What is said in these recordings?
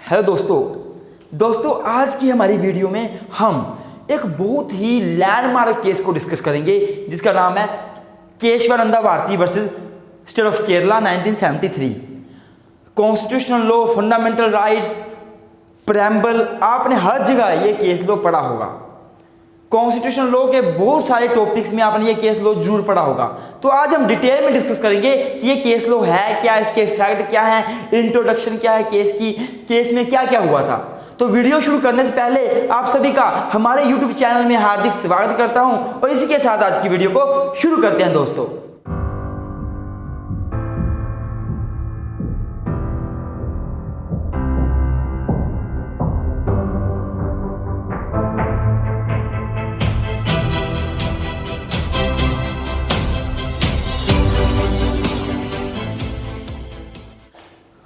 Hello दोस्तों आज की हमारी वीडियो में हम एक बहुत ही लैंडमार्क केस को डिस्कस करेंगे जिसका नाम है Kesavananda Bharati versus State of Kerala 1973। Constitutional law, fundamental rights, preamble, आपने हर जगह ये केस लॉ पढ़ा होगा। कॉन्स्टिट्यूशनल लॉ के बहुत सारे टॉपिक्स में आपने ये केस लॉ जरूर पढ़ा होगा। तो आज हम डिटेल में डिस्कस करेंगे कि ये केस लॉ है क्या, इसके इफेक्ट क्या है, इंट्रोडक्शन क्या है केस की, केस में क्या क्या हुआ था। तो वीडियो शुरू करने से पहले आप सभी का हमारे यूट्यूब चैनल में हार्दिक स्वागत करता हूं और इसी के साथ आज की वीडियो को शुरू करते हैं दोस्तों।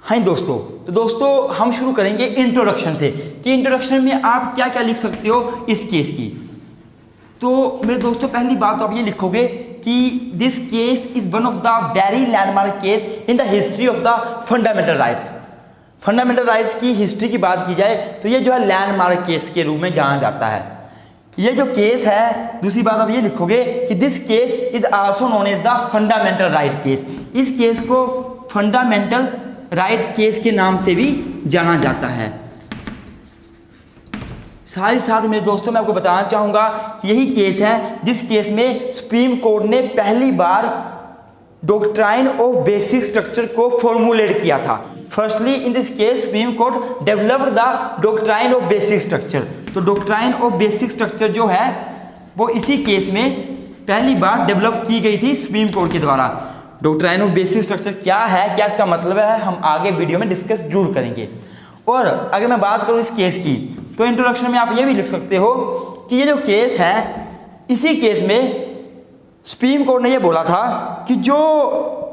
हाँ तो दोस्तों हम शुरू करेंगे इंट्रोडक्शन से कि इंट्रोडक्शन में आप क्या क्या लिख सकते हो इस केस की। तो मेरे दोस्तों पहली बात तो आप ये लिखोगे कि this case is one of the very landmark case in the history of the fundamental rights. Fundamental rights की हिस्ट्री की बात की जाए तो ये जो है लैंडमार्क केस के रूप में जाना जाता है। ये जो केस है, दूसरी बात आप ये लिखोगे कि this case is also known as the fundamental right case. इस केस को फंडामेंटल राइट केस के नाम से भी जाना जाता है। साथ ही साथ मेरे दोस्तों मैं आपको बताना चाहूंगा कि यही केस है जिस केस में सुप्रीम कोर्ट ने पहली बार डॉक्ट्राइन ऑफ बेसिक स्ट्रक्चर को फॉर्मुलेट किया था। Firstly in this case supreme court developed the doctrine of basic structure. तो डॉक्ट्राइन ऑफ बेसिक स्ट्रक्चर जो है वो इसी केस में पहली बार डेवलप की गई थी सुप्रीम कोर्ट के द्वारा। डॉक्ट्राइन ऑफ बेसिक स्ट्रक्चर क्या है, क्या इसका मतलब है, हम आगे वीडियो में डिस्कस जरूर करेंगे। और अगर मैं बात करूं इस केस की तो इंट्रोडक्शन में आप ये भी लिख सकते हो कि ये जो केस है, इसी केस में सुप्रीम कोर्ट ने ये बोला था कि जो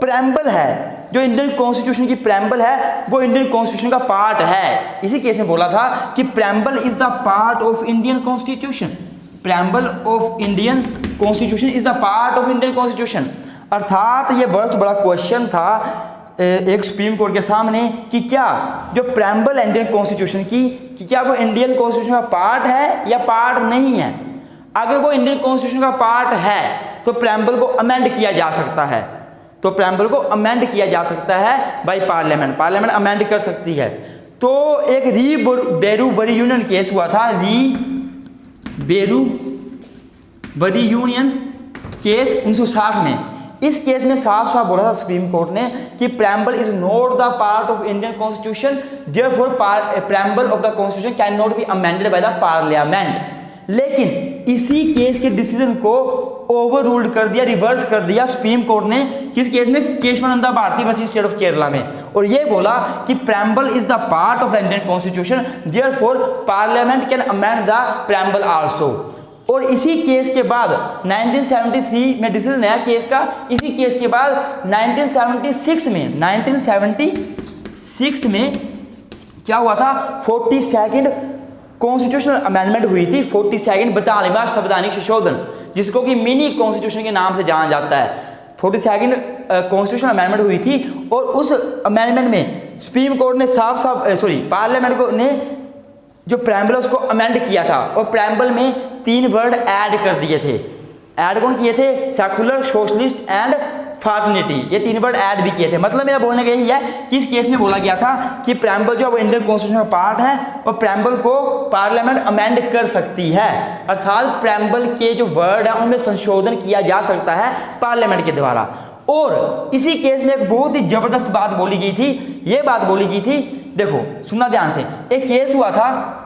प्रेम्बल है, जो इंडियन कॉन्स्टिट्यूशन की प्रेम्बल है वो इंडियन कॉन्स्टिट्यूशन का पार्ट है। इसी केस में बोला था कि preamble is the part of Indian constitution. Preamble of Indian constitution is the part of Indian constitution. अर्थात ये बहुत बड़ा क्वेश्चन था एक सुप्रीम कोर्ट के सामने कि क्या जो प्रेम्बल है इंडियन कॉन्स्टिट्यूशन की, कि क्या वो इंडियन कॉन्स्टिट्यूशन का पार्ट है या पार्ट नहीं है। अगर वो इंडियन कॉन्स्टिट्यूशन का पार्ट है तो प्रेम्बल को अमेंड किया जा सकता है। तो प्रेम्बल को अमेंड किया जा सकता है बाय पार्लियामेंट। पार्लियामेंट अमेंड कर सकती है। तो एक री बेरूबरी यूनियन केस हुआ था, री बेरूबरी यूनियन केस 1960 में। इस केस में साफ साफ बोला था सुप्रीम कोर्ट ने कि preamble is not the part of Indian constitution, therefore preamble of the constitution can not be amended bye the parliament. लेकिन इसी केस के डिसीजन को ओवर रूल्ड कर दिया, रिवर्स कर दिया सुप्रीम कोर्ट ने किस केस में, Kesavananda Bharati versus State of Kerala में। और ये बोला कि preamble is the part of the Indian constitution, therefore parliament can amend the preamble also. और इसी केस के बाद 1973 में डिसीजन है केस का। इसी केस के बाद 1976 में क्या हुआ था, 42nd कॉन्स्टिट्यूशनल अमेंडमेंट हुई थी। 42nd 42वां संवैधानिक संशोधन, जिसको कि मिनी कॉन्स्टिट्यूशन के नाम से जाना जाता है। 42nd कॉन्स्टिट्यूशनल अमेंडमेंट हुई थी और उस अमेंडमेंट में सुप्रीम कोर्ट ने पार्लियामेंट को ने जो प्रेम्बल उसको अमेंड किया था और प्रेम्बल में 3 वर्ड ऐड कर दिए थे। ऐड कौन किए थे, सेकुलर, सोशलिस्ट एंड फॉर्टर्निटी। ये 3 वर्ड ऐड भी किए थे। मतलब मेरा बोलने का यही है कि इस केस में बोला गया था कि प्रेम्बल जो है वो इंडियन कॉन्स्टिट्यूशन का पार्ट है और प्रेम्बल को पार्लियामेंट अमेंड कर सकती है। अर्थात प्रेम्बल के जो वर्ड है उनमें संशोधन किया जा सकता है पार्लियामेंट के द्वारा। और इसी केस में एक बहुत ही जबरदस्त बात बोली गई थी। ये बात बोली गई थी, देखो सुनना ध्यान से। एक केस हुआ था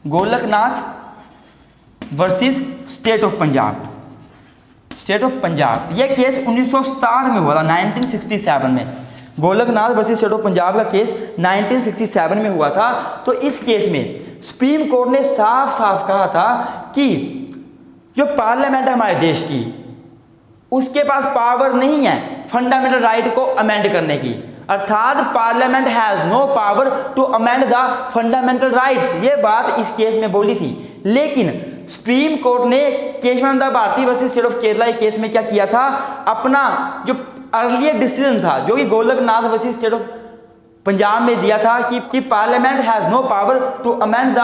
Golaknath versus State of Punjab. State of Punjab यह केस 1967 में हुआ था, 1967 में। Golaknath versus State of Punjab का केस 1967 में हुआ था। तो इस केस में सुप्रीम कोर्ट ने साफ साफ कहा था कि जो पार्लियामेंट है हमारे देश की, उसके पास पावर नहीं है फंडामेंटल राइट को अमेंड करने की। अर्थात parliament has no power to amend the fundamental rights. ये बात इस केस में बोली थी। लेकिन सुप्रीम कोर्ट ने Kesavananda Bharati versus State of Kerala case में क्या किया था, अपना जो अर्लियर डिसीजन था जो कि Golaknath versus State of Punjab में दिया था कि parliament has no power to amend the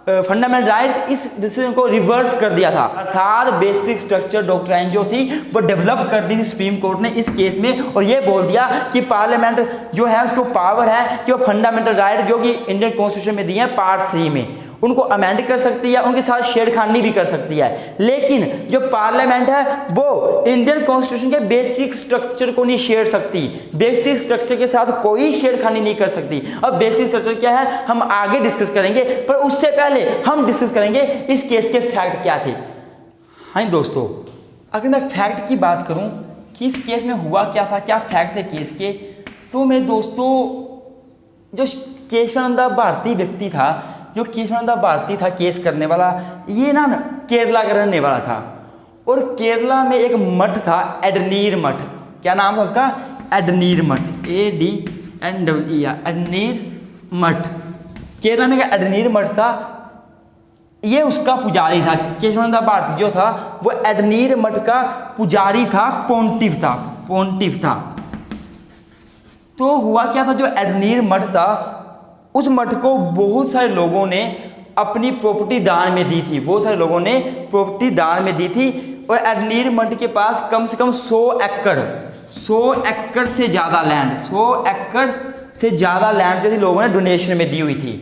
fundamental rights, इस डिसीजन को रिवर्स कर दिया था। अर्थात बेसिक स्ट्रक्चर डॉक्ट्राइन जो थी वो डेवलप कर दी थी सुप्रीम कोर्ट ने इस केस में, और ये बोल दिया कि पार्लियामेंट जो है उसको पावर है कि वो फंडामेंटल राइट जो कि इंडियन कॉन्स्टिट्यूशन में दिए हैं पार्ट 3 में, उनको अमेंड कर सकती है, उनके साथ छेड़खानी भी कर सकती है। लेकिन जो पार्लियामेंट है वो इंडियन कॉन्स्टिट्यूशन के बेसिक स्ट्रक्चर को नहीं छेड़ सकती, बेसिक स्ट्रक्चर के साथ कोई छेड़खानी नहीं कर सकती। अब बेसिक स्ट्रक्चर क्या है हम आगे डिस्कस करेंगे, पर उससे पहले हम डिस्कस करेंगे इस केस के फैक्ट क्या थे। हाँ दोस्तों, अगर मैं फैक्ट की बात करूं कि इस केस में हुआ क्या था, क्या फैक्ट थे केस के, तो मेरे दोस्तों जो केशवानंद भारती व्यक्ति था, जो केशवानंद भारती था केस करने वाला, ये ना केरला का रहने वाला था, और केरला में एक मठ था एडनीर मठ। क्या नाम था उसका? एडनीर मठ, ADNER, एडनीर मठ। केरला में एक एडनीर मठ था, ये उसका पुजारी था। केशवानंद भारती जो था वो एडनीर मठ का पुजारी था, पोंटिफ था। तो हुआ क्या था, जो एडनीर मठ था उस मठ को बहुत सारे लोगों ने अपनी प्रॉपर्टी दान में दी थी, बहुत सारे लोगों ने प्रॉपर्टी दान में दी थी, और एडनीर मठ के पास कम से कम 100 एकड़ से ज़्यादा लैंड, 100 एकड़ से ज़्यादा लैंड जो थी लोगों ने डोनेशन में दी हुई थी।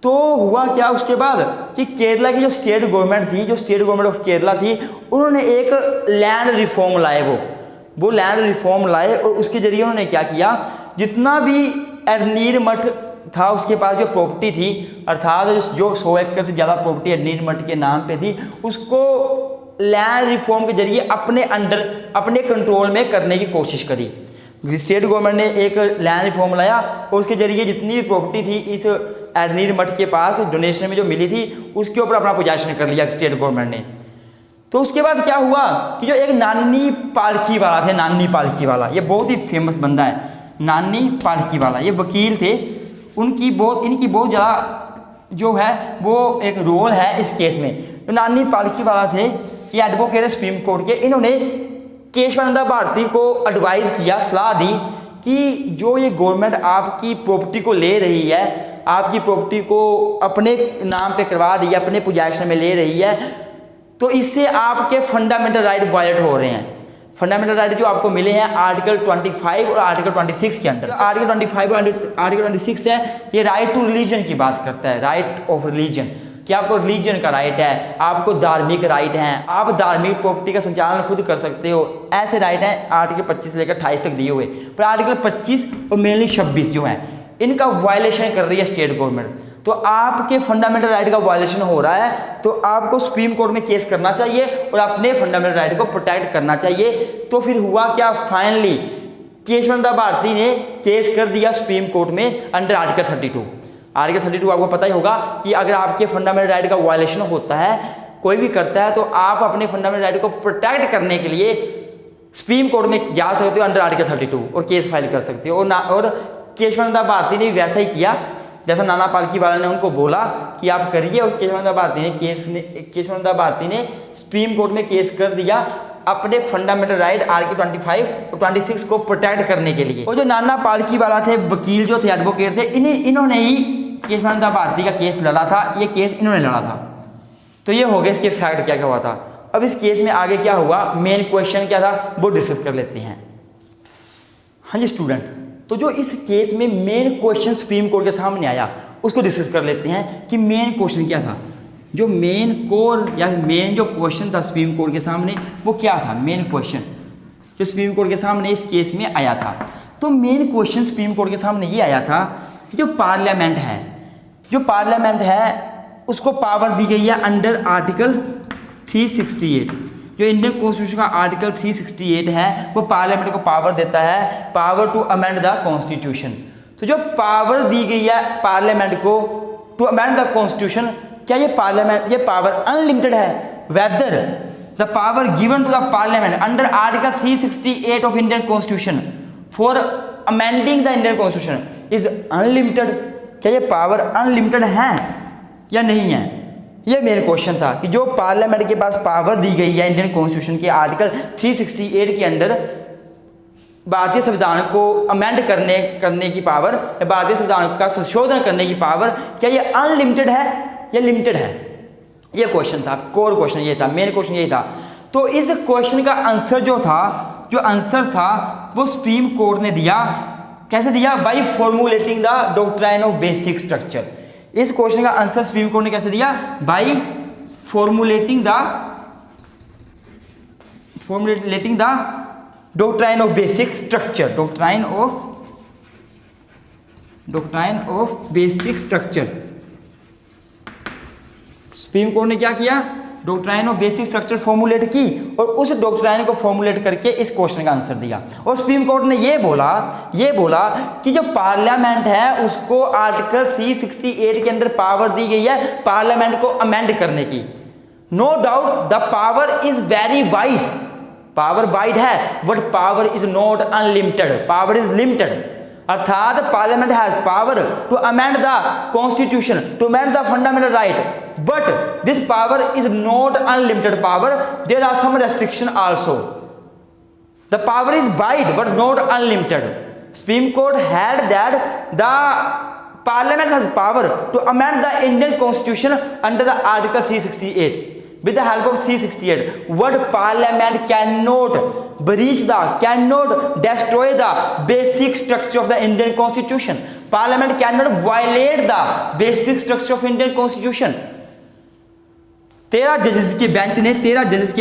तो हुआ क्या उसके बाद कि केरला की जो स्टेट गवर्नमेंट थी, जो स्टेट गवर्नमेंट ऑफ केरला थी, उन्होंने एक लैंड रिफॉर्म लाए, वो लैंड रिफॉर्म लाए, और उसके जरिए उन्होंने क्या किया, जितना भी एडनीर मठ था उसके पास जो प्रॉपर्टी थी, अर्थात जो 100 एकड़ से ज़्यादा प्रॉपर्टी एडनीर मठ के नाम पे थी, उसको लैंड रिफॉर्म के जरिए अपने अंडर, अपने कंट्रोल में करने की कोशिश करी। स्टेट गवर्नमेंट ने एक लैंड रिफॉर्म लाया, और उसके जरिए जितनी भी प्रॉपर्टी थी इस एडनीर मठ के पास डोनेशन में जो मिली थी, उसके ऊपर अपना पोजेशन कर लिया स्टेट गवर्नमेंट ने। तो उसके बाद क्या हुआ कि जो एक नानी पालकी वाला थे, नानी पालकी वाला, ये बहुत ही फेमस बंदा है, नानी पालकी वाला, ये वकील थे, इनकी बहुत ज़्यादा जो है वो एक रोल है इस केस में। तो नानी पालकी वाला थे, ये एडवोकेट सुप्रीम कोर्ट के, इन्होंने केशवानंद भारती को एडवाइस किया, सलाह दी कि जो ये गवर्नमेंट आपकी प्रॉपर्टी को ले रही है, आपकी प्रॉपर्टी को अपने नाम पे करवा दी है, अपने पोजेशन में ले रही है, तो इससे आपके फंडामेंटल राइट वायलेट हो रहे हैं। फंडामेंटल राइट जो आपको मिले हैं आर्टिकल 25 और आर्टिकल 26 के अंदर। आर्टिकल 25 और आर्टिकल 26 है, ये राइट टू रिलीजन की बात करता है, राइट ऑफ रिलीजन, कि आपको रिलीजन का राइट है, आपको धार्मिक राइट है, आप धार्मिक प्रॉपर्टी का संचालन खुद कर सकते हो, ऐसे राइट हैं आर्टिकल 25 से लेकर 28 तक दिए हुए। पर आर्टिकल 25 और मेनली 26 जो है, इनका वायलेशन कर रही है स्टेट गवर्नमेंट। तो आपके फंडामेंटल राइट का वायलेशन हो रहा है, तो आपको सुप्रीम कोर्ट में केस करना चाहिए और अपने फंडामेंटल राइट को प्रोटेक्ट करना चाहिए। तो फिर हुआ क्या, फाइनली केशवानंद भारती ने केस कर दिया सुप्रीम कोर्ट में अंडर आर्टिकल 32। आर्टिकल 32 आपको पता ही होगा कि अगर आपके फंडामेंटल राइट का वायलेशन होता है, कोई भी करता है, तो आप अपने फंडामेंटल राइट को प्रोटेक्ट करने के लिए सुप्रीम कोर्ट में जा सकते हो अंडर आर्टिकल 32 और केस फाइल कर सकते हो। और केशवानंद भारती ने वैसा ही किया जैसा नाना पालकी वाला ने उनको बोला कि आप करिए, और केशवानंद भारती ने सुप्रीम कोर्ट में केस कर दिया अपने फंडामेंटल राइट आर्टिकल 25 और 26 को प्रोटेक्ट करने के लिए। और जो नाना पालकी वाला थे, वकील जो थे, एडवोकेट थे, इन्होंने ही केशवानंद भारती का केस लड़ा था, ये केस इन्होंने लड़ा था। तो ये हो गया इसके फैक्ट क्या क्या हुआ था। अब इस केस में आगे क्या हुआ, मेन क्वेश्चन क्या था, वो डिस्कस कर लेते हैं। हाँ जी स्टूडेंट, तो जो इस केस में मेन क्वेश्चन सुप्रीम कोर्ट के सामने आया उसको डिस्कस कर लेते हैं कि मेन क्वेश्चन क्या था। जो मेन कोर या मेन जो क्वेश्चन था सुप्रीम कोर्ट के सामने वो क्या था, मेन क्वेश्चन जो सुप्रीम कोर्ट के सामने इस केस में आया था। तो मेन क्वेश्चन सुप्रीम कोर्ट के सामने ये आया था कि जो पार्लियामेंट है उसको पावर दी गई है अंडर आर्टिकल 368। जो इंडियन कॉन्स्टिट्यूशन का आर्टिकल 368 है वो पार्लियामेंट को पावर देता है, power to amend the constitution. तो जो पावर दी गई है पार्लियामेंट को टू अमेंड द कॉन्स्टिट्यूशन, क्या ये पावर अनलिमिटेड है? Whether the power given to the parliament under article 368 of Indian constitution for amending the Indian constitution is unlimited, क्या ये पावर अनलिमिटेड है या नहीं है? ये मेन क्वेश्चन था कि जो पार्लियामेंट के पास पावर दी गई है इंडियन कॉन्स्टिट्यूशन के आर्टिकल 368 के अंडर भारतीय संविधान को अमेंड करने की पावर, या भारतीय संविधान का संशोधन करने की पावर, क्या ये अनलिमिटेड है या लिमिटेड है? ये क्वेश्चन था, कोर क्वेश्चन ये था, मेन क्वेश्चन यही था। तो इस क्वेश्चन का आंसर जो आंसर था वो सुप्रीम कोर्ट ने दिया। कैसे दिया? By formulating the doctrine of basic structure. इस क्वेश्चन का आंसर सुप्रीम कोर्ट ने कैसे दिया? By formulating the doctrine of basic structure. Doctrine of basic structure. Supreme court ने क्या किया? Doctrine of basic structure formulate की और उस डॉक्ट्राइन को फॉर्मुलेट करके इस क्वेश्चन का आंसर दिया। और सुप्रीम कोर्ट ने ये बोला कि जो पार्लियामेंट है उसको आर्टिकल 368 के अंदर पावर दी गई है पार्लियामेंट को अमेंड करने की। No doubt the power is very wide, power wide है, but power is not unlimited, power is limited. अर्थात parliament has power to amend the constitution, to amend the fundamental right, but this power is not unlimited power. There are some restriction also. The power is wide but not unlimited. Supreme Court held that the Parliament has power to amend the Indian Constitution under the Article 368. With the help of 368, what Parliament cannot destroy the basic structure of the Indian Constitution. Parliament cannot violate the basic structure of Indian Constitution. 13 जजेस के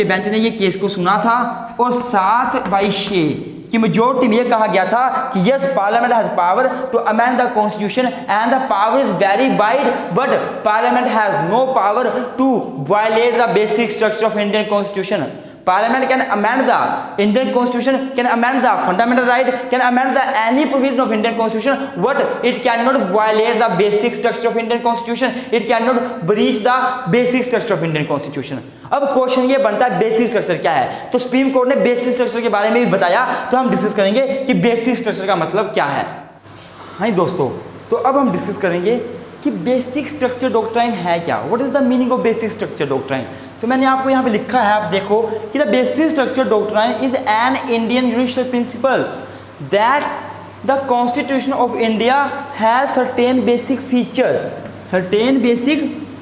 bench ने ये case को सुना था और 7/6 की majority में ये कहा गया था कि yes parliament has power to amend the constitution and the power is very wide, but parliament has no power to violate the basic structure of Indian constitution. Parliament can amend the Indian Constitution, can amend the fundamental right, can amend the any provision of Indian Constitution, but it cannot violate the basic structure of Indian Constitution. It cannot breach the basic structure of Indian Constitution. अब question ये बनता है basic structure क्या है? तो supreme court ने basic structure के बारे में भी बताया, तो हम डिस्कस करेंगे कि बेसिक स्ट्रक्चर का मतलब क्या है। हाँ दोस्तों, तो अब हम डिस्कस करेंगे कि बेसिक स्ट्रक्चर डॉक्ट्राइन है क्या, what is the meaning of basic structure doctrine. तो मैंने आपको यहाँ पे लिखा है, आप देखो कि the basic structure doctrine is an Indian judicial principle that the constitution of India has certain basic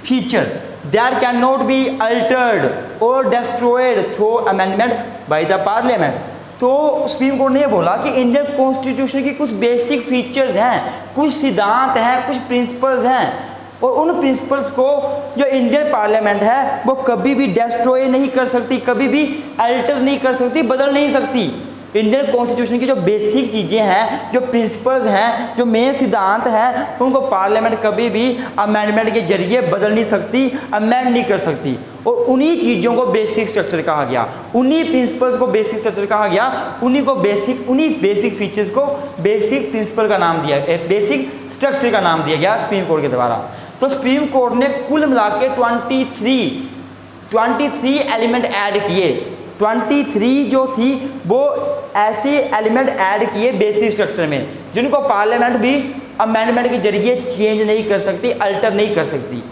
feature that can not be altered और destroyed through amendment by the parliament. तो सुप्रीम कोर्ट ने ये बोला कि Indian constitution की कुछ basic features हैं, कुछ सिद्धांत हैं, कुछ प्रिंसिपल्स हैं, और उन प्रिंसिपल्स को जो इंडियन पार्लियामेंट है वो कभी भी डिस्ट्रॉय नहीं कर सकती, कभी भी अल्टर नहीं कर सकती, बदल नहीं सकती। इंडियन कॉन्स्टिट्यूशन की जो बेसिक चीज़ें हैं, जो प्रिंसिपल्स हैं, जो मेन सिद्धांत हैं, उनको पार्लियामेंट कभी भी अमेंडमेंट के जरिए बदल नहीं सकती, अमेंड नहीं कर सकती। और उन्हीं चीज़ों को बेसिक स्ट्रक्चर कहा गया, उन्हीं प्रिंसिपल्स को बेसिक स्ट्रक्चर कहा गया, उन्हीं बेसिक फीचर्स को बेसिक प्रिंसिपल का नाम दिया, बेसिक स्ट्रक्चर का नाम दिया गया सुप्रीम कोर्ट के द्वारा। तो सुप्रीम कोर्ट ने कुल मिला के 23 एलिमेंट ऐड किए। 23 जो थी वो ऐसे एलिमेंट ऐड किए बेसिक स्ट्रक्चर में जिनको पार्लियामेंट भी अमेंडमेंट के जरिए चेंज नहीं कर सकती, अल्टर नहीं कर सकती।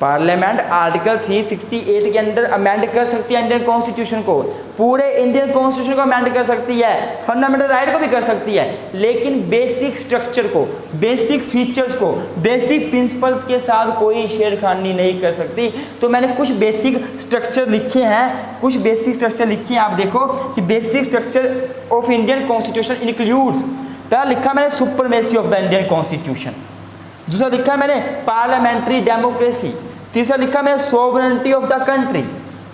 पार्लियामेंट आर्टिकल 368 के अंदर अमेंड कर सकती है इंडियन कॉन्स्टिट्यूशन को, पूरे इंडियन कॉन्स्टिट्यूशन को अमेंड कर सकती है, फंडामेंटल राइट को भी कर सकती है, लेकिन बेसिक स्ट्रक्चर को, बेसिक फीचर्स को, बेसिक प्रिंसिपल्स के साथ कोई छेड़खानी नहीं कर सकती। तो मैंने कुछ बेसिक स्ट्रक्चर लिखे हैं, आप देखो कि basic structure of Indian constitution includes, पहला लिखा मैंने supremacy of the Indian constitution, दूसरा लिखा मैंने पार्लियामेंट्री डेमोक्रेसी, तीसरा लिखा मैंने सोवरेनिटी ऑफ द कंट्री,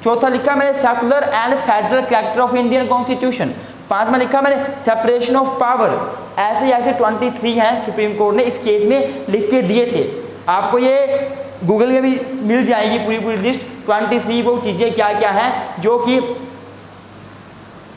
चौथा लिखा मैंने secular and federal character of Indian constitution, पांचवा लिखा मैंने सेपरेशन ऑफ पावर। ऐसे 23 हैं सुप्रीम कोर्ट ने इस केस में लिख के दिए थे। आपको ये गूगल में भी मिल जाएगी पूरी लिस्ट, 23 वो चीज़ें क्या क्या हैं जो कि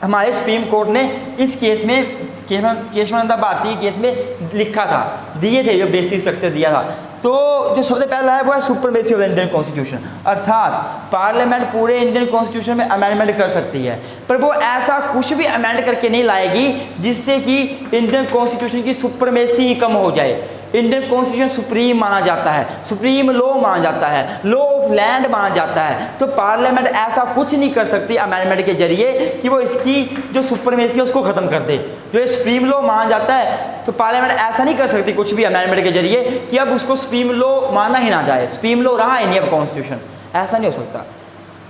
हमारे सुप्रीम कोर्ट ने इस केस में केशवानंद भारती केस में लिखा था, दिए थे, जो बेसिक स्ट्रक्चर दिया था। तो जो सबसे पहला है वो है supremacy of the Indian constitution, अर्थात पार्लियामेंट पूरे इंडियन कॉन्स्टिट्यूशन में अमेंडमेंट कर सकती है, पर वो ऐसा कुछ भी अमेंड करके नहीं लाएगी जिससे कि इंडियन कॉन्स्टिट्यूशन की सुपरमेसी ही कम हो जाए। इंडियन कॉन्स्टिट्यूशन सुप्रीम माना जाता है, सुप्रीम लॉ माना जाता है, लॉ ऑफ ऑफ लैंड माना जाता है। तो पार्लियामेंट ऐसा कुछ नहीं कर सकती अमेंडमेंट के जरिए कि वो इसकी जो सुपरमेसी है उसको खत्म कर दे। जो ये सुप्रीम लॉ माना जाता है तो पार्लियामेंट ऐसा नहीं कर सकती कुछ भी अमेंडमेंट के जरिए कि अब उसको सुप्रीम लॉ माना ही ना जाए, सुप्रीम लॉ रहा ही नहीं अब कॉन्स्टिट्यूशन, ऐसा नहीं हो सकता।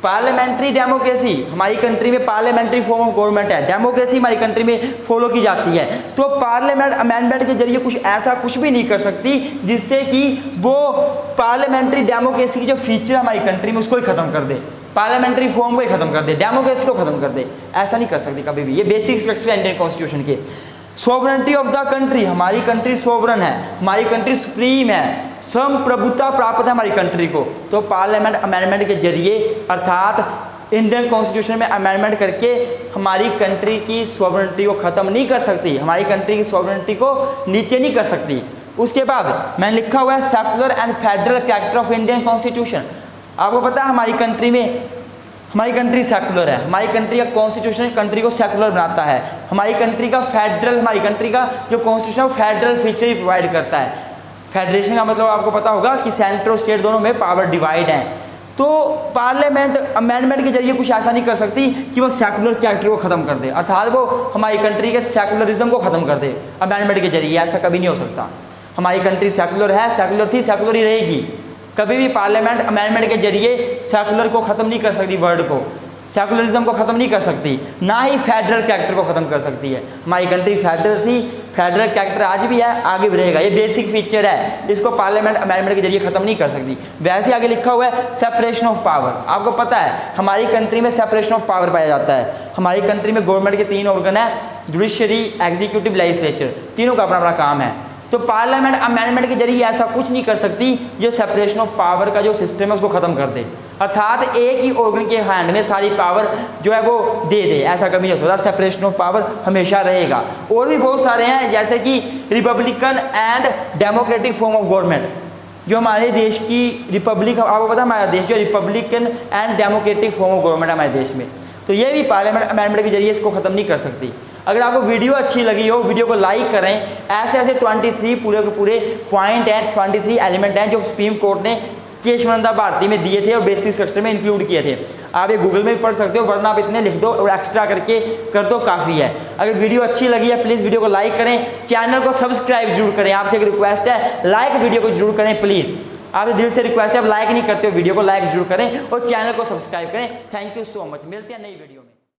पार्लियामेंट्री डेमोक्रेसी, हमारी कंट्री में पार्लियामेंट्री फॉर्म ऑफ गवर्नमेंट है, डेमोक्रेसी हमारी कंट्री में फॉलो की जाती है। तो पार्लियामेंट अमेंडमेंट के जरिए कुछ ऐसा कुछ भी नहीं कर सकती जिससे कि वो पार्लियामेंट्री डेमोक्रेसी की जो फीचर हमारी कंट्री में उसको ही खत्म कर दे, पार्लियामेंट्री फॉर्म को ही खत्म कर दे, डेमोक्रेसी को खत्म कर दे, ऐसा नहीं कर सकती कभी भी। ये बेसिक स्ट्रक्चर है इंडियन कॉन्स्टिट्यूशन के। सोवरेनिटी ऑफ द कंट्री, हमारी कंट्री सोवरन है, हमारी कंट्री सुप्रीम है, संप्रभुता प्राप्त है हमारी कंट्री को। तो पार्लियामेंट अमेंडमेंट के जरिए अर्थात इंडियन कॉन्स्टिट्यूशन में अमेंडमेंट करके हमारी कंट्री की सॉवरेनिटी को ख़त्म नहीं कर सकती, हमारी कंट्री की सॉवरेनिटी को नीचे नहीं कर सकती। उसके बाद मैंने लिखा हुआ है secular and federal character of Indian constitution. आपको पता है हमारी कंट्री में, हमारी कंट्री सेकुलर है, हमारी कंट्री का कॉन्स्टिट्यूशन कंट्री को सेकुलर बनाता है। हमारी कंट्री का फेडरल, हमारी कंट्री का जो कॉन्स्टिट्यूशन है फेडरल फीचर ही प्रोवाइड करता है। फेडरेशन का मतलब आपको पता होगा कि सेंटर और स्टेट दोनों में पावर डिवाइड है। तो पार्लियामेंट अमेंडमेंट के जरिए कुछ ऐसा नहीं कर सकती कि वो सेकुलर कैरेक्टर को ख़त्म कर दे, अर्थात वो हमारी कंट्री के सेकुलरिज्म को ख़त्म कर दे अमेंडमेंट के जरिए, ऐसा कभी नहीं हो सकता। हमारी कंट्री सेकुलर है, सेकुलर थी, सेकुलर ही रहेगी। कभी भी पार्लियामेंट अमेंडमेंट के जरिए सेकुलर को ख़त्म नहीं कर सकती, वर्ड को, सेकुलरिज्म को ख़त्म नहीं कर सकती, ना ही फेडरल कैरेक्टर को ख़त्म कर सकती है। हमारी कंट्री फेडरल थी, फेडरल कैरेक्टर आज भी है, आगे भी रहेगा, ये बेसिक फीचर है, इसको पार्लियामेंट अमेंडमेंट के जरिए ख़त्म नहीं कर सकती। वैसे आगे लिखा हुआ है सेपरेशन ऑफ पावर। आपको पता है हमारी कंट्री में सेपरेशन ऑफ पावर पाया जाता है। हमारी कंट्री में गवर्नमेंट के 3 ऑर्गन है, जुडिशरी, एग्जीक्यूटिव, लेजिस्लेचर, तीनों का अपना अपना काम है। तो पार्लियामेंट अमेंडमेंट के जरिए ऐसा कुछ नहीं कर सकती जो सेपरेशन ऑफ पावर का जो सिस्टम है उसको ख़त्म कर दे, अर्थात एक ही ऑर्गन के हैंड में सारी पावर जो है वो दे दे, ऐसा कभी नहीं हो सकता। सेपरेशन ऑफ पावर हमेशा रहेगा। और भी बहुत सारे हैं जैसे कि Republican and democratic form of government, जो हमारे देश की रिपब्लिक, आपको पता है हमारा देश जो Republican and democratic form of government है हमारे देश में, तो ये भी पार्लियामेंट अमेंडमेंट के जरिए इसको ख़त्म नहीं कर सकती। अगर आपको वीडियो अच्छी लगी हो वीडियो को लाइक करें। ऐसे ऐसे 23 पूरे के पूरे पॉइंट हैं, 23 एलिमेंट हैं जो सुप्रीम कोर्ट ने केशवानंद भारती में दिए थे और बेसिक स्ट्रक्चर में इंक्लूड किए थे। आप ये गूगल में भी पढ़ सकते हो, वरना आप इतने लिख दो और एक्स्ट्रा करके कर दो, काफ़ी है। अगर वीडियो अच्छी लगी है प्लीज़ वीडियो को लाइक करें, चैनल को सब्सक्राइब जरूर करें। आपसे एक रिक्वेस्ट है, लाइक वीडियो को जरूर करें प्लीज़, आपसे दिल से रिक्वेस्ट है। आप लाइक नहीं करते हो वीडियो को लाइक जरूर करें और चैनल को सब्सक्राइब करें। थैंक यू सो मच, मिलते हैं नई वीडियो में।